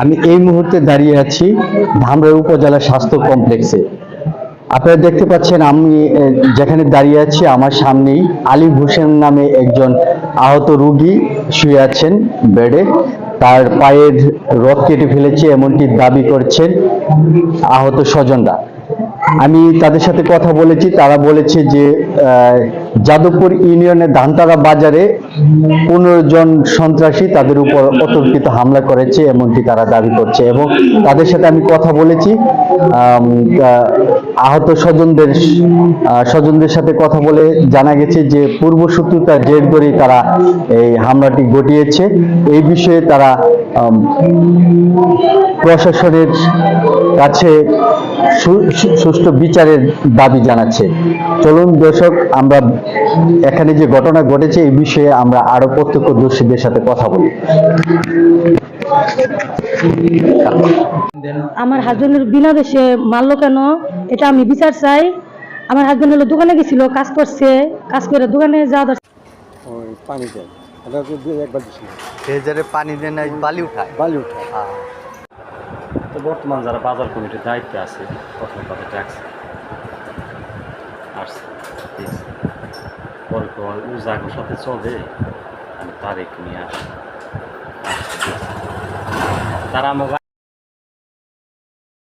আমি এই মুহূর্তে দাঁড়িয়ে আছি ধামরাই উপজেলা স্বাস্থ্য কমপ্লেক্সে। আপনারা দেখতে পাচ্ছেন আমি যেখানে দাঁড়িয়ে আছি আমার সামনেই আলিফ হোসেন নামে একজন আহত রোগী শুয়ে আছেন বেডে। তার পায়ের রড কেটে ফেলেছে এমনটি দাবি করছেন আহত স্বজনরা। আমি তাদের সাথে কথা বলেছি, তারা বলেছে যে যাদবপুর ইউনিয়নের ধানতারা বাজারে 15 জন সন্ত্রাসী তাদের উপর অতর্কিত হামলা করেছে এমনটি তারা দাবি করছে। এবং তাদের সাথে আমি কথা বলেছি, আহত স্বজনদের সাথে কথা বলে জানা গেছে যে পূর্বশত্রুতার জের ধরেই তারা এই হামলাটি ঘটিয়েছে। এই বিষয়ে তারা প্রশাসনের কাছে সুষ্ঠু বিচারের দাবি জানাচ্ছে। চলুন দর্শক, আমরা এখানে যে ঘটনা ঘটেছে এই বিষয়ে আমরা আরো প্রত্যক্ষদর্শীদের সাথে কথা বলি। আমার হাজবেন্ডের বিনা দেশে মারলো কেন, এটা আমি বিচার চাই। আমার হাজবেন্ড হলো দোকানে গেছিল, কাজ করছে, কাজ করে দোকানে যাওয়া পানি দেন, একবার পানি দেন, বালি উঠায় তো বর্তমান যারা বাজার কমিটির দায়িত্বে আছে প্রথম কথা ট্যাক্স আসছে, পরে উজাগোর সাথে চলে আমি তারিখ নিয়ে আসি। তারা আমাকে